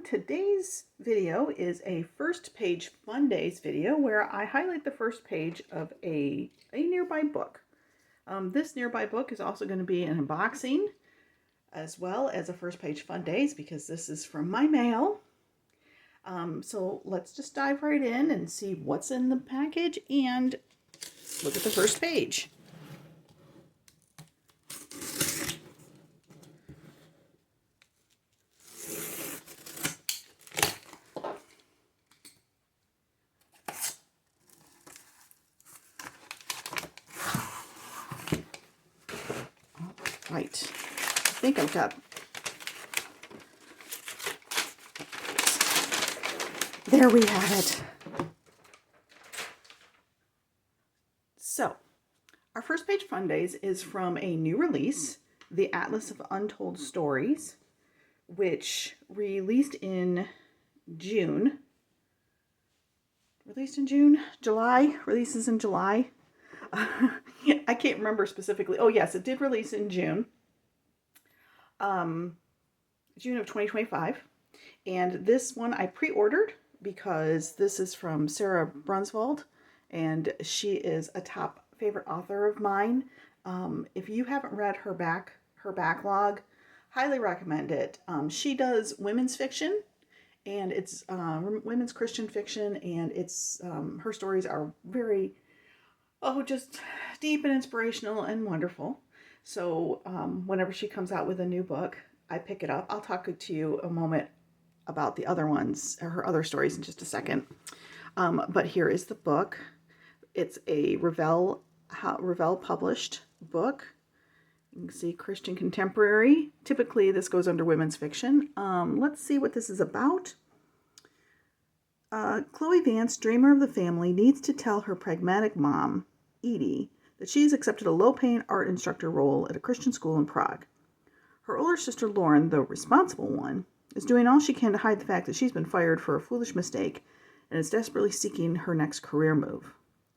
Today's video is a first page Fundays video where I highlight the first page of a nearby book. This nearby book is also going to be an unboxing as well as a first page Fundays because this is from my mail. So let's just dive right in and see what's in the package and look at the first page. Right, I think I've got, there we have it. So, our first page Fundays is from a new release, the Atlas of Untold Stories, which released in June. Releases in July. I can't remember specifically. Oh yes, it did release in June. June of 2025. And this one I pre-ordered because this is from Sara Brunsvold and she is a top favorite author of mine. If you haven't read her backlog, highly recommend it. She does women's fiction and it's women's Christian fiction, and it's her stories are very just deep and inspirational and wonderful. So whenever she comes out with a new book, I pick it up. I'll talk to you a moment about the other ones, or her other stories, in just a second. But here is the book. It's a Revell published book. You can see Christian contemporary. Typically this goes under women's fiction. Let's see what this is about. Chloe Vance, dreamer of the family, needs to tell her pragmatic mom, Edie, that she's accepted a low-paying art instructor role at a Christian school in Prague. Her older sister Lauren, the responsible one, is doing all she can to hide the fact that she's been fired for a foolish mistake and is desperately seeking her next career move.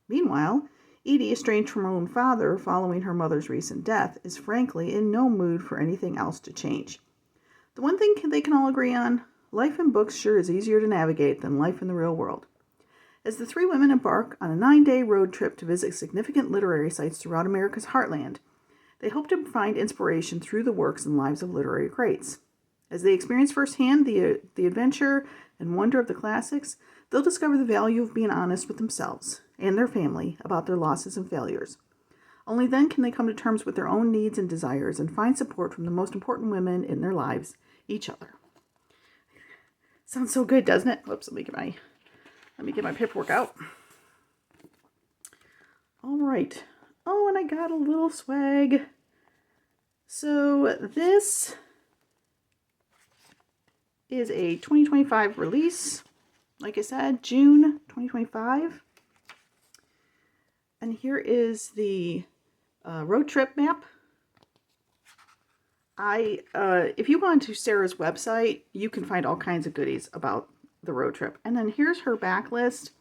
Meanwhile, Edie, estranged from her own father following her mother's recent death, is frankly in no mood for anything else to change. The one thing they can all agree on: life in books sure is easier to navigate than life in the real world. As the three women embark on a 9-day road trip to visit significant literary sites throughout America's heartland, they hope to find inspiration through the works and lives of literary greats. As they experience firsthand the adventure and wonder of the classics, they'll discover the value of being honest with themselves and their family about their losses and failures. Only then can they come to terms with their own needs and desires and find support from the most important women in their lives, each other. Sounds so good, doesn't it? Whoops, let me get my paperwork out. All right. Oh, and I got a little swag. So this is a 2025 release. Like I said, June 2025. And here is the road trip map. If you go onto Sara's website, you can find all kinds of goodies about the road trip. And then here's her backlist.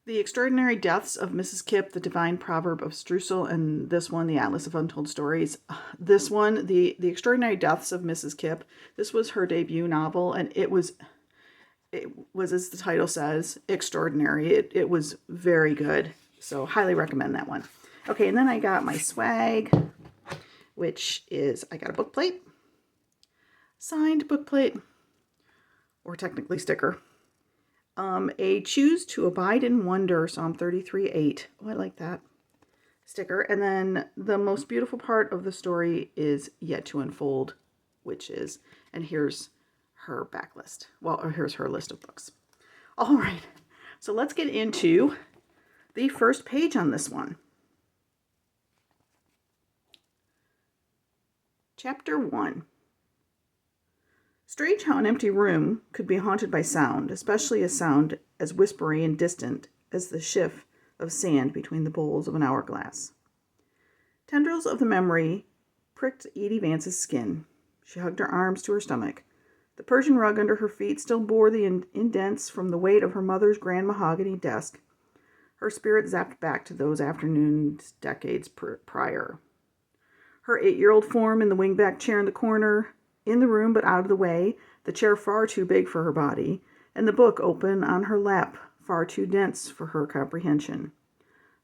The Extraordinary Deaths of Mrs. Kipp, The Divine Proverb of Streusel, and this one, The Atlas of Untold Stories. This one, the Extraordinary Deaths of Mrs. Kipp, this was her debut novel, and it was, as the title says, extraordinary. It was very good, so highly recommend that one. Okay, and then I got my swag, which is, I got a book plate, signed book plate, or technically sticker. A Choose to Abide in Wonder, Psalm 33:8. Oh, I like that sticker. And then the most beautiful part of the story is yet to unfold, which is, and here's her backlist. Well, or here's her list of books. All right, so let's get into the first page on this one. Chapter 1. Strange how an empty room could be haunted by sound, especially a sound as whispery and distant as the shift of sand between the bowls of an hourglass. Tendrils of the memory pricked Edie Vance's skin. She hugged her arms to her stomach. The Persian rug under her feet still bore the indents from the weight of her mother's grand mahogany desk. Her spirit zapped back to those afternoons decades prior. Her 8-year-old form in the wingback chair in the corner, in the room but out of the way, the chair far too big for her body, and the book open on her lap, far too dense for her comprehension.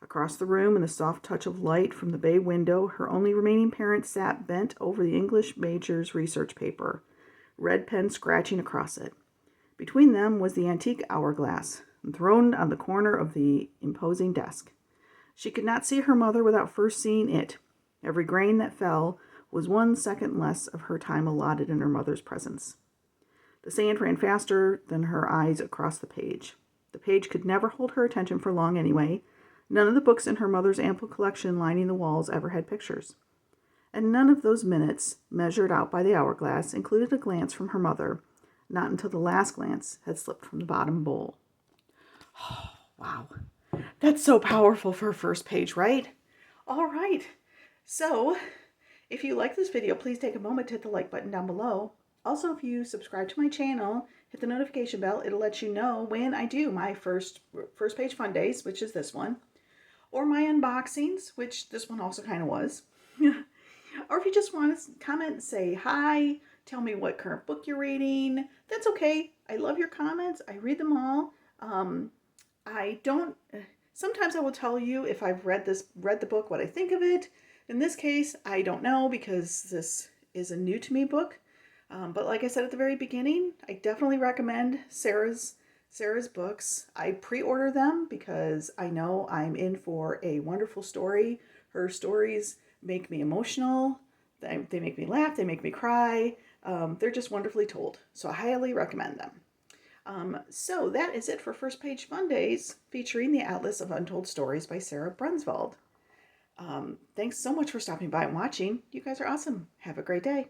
Across the room, in the soft touch of light from the bay window, her only remaining parent sat bent over the English major's research paper, red pen scratching across it. Between them was the antique hourglass, throned on the corner of the imposing desk. She could not see her mother without first seeing it. Every grain that fell was 1 second less of her time allotted in her mother's presence. The sand ran faster than her eyes across the page. The page could never hold her attention for long anyway. None of the books in her mother's ample collection lining the walls ever had pictures. And none of those minutes, measured out by the hourglass, included a glance from her mother, not until the last glance had slipped from the bottom bowl. Oh, wow. That's so powerful for a first page, right? All right. So, if you like this video, please take a moment to hit the like button down below. Also, if you subscribe to my channel, hit the notification bell. It'll let you know when I do my first page fun days, which is this one, or my unboxings, which this one also kind of was. Or if you just want to comment and say hi, tell me what current book you're reading, that's okay. I love your comments. I read them all. Sometimes I will tell you if I've read the book, what I think of it. In this case, I don't know because this is a new to me book. But like I said at the very beginning, I definitely recommend Sara's books. I pre-order them because I know I'm in for a wonderful story. Her stories make me emotional. They make me laugh. They make me cry. They're just wonderfully told. So I highly recommend them. So that is it for First Page Fun Days, featuring the Atlas of Untold Stories by Sara Brunsvold. Thanks so much for stopping by and watching. You guys are awesome. Have a great day.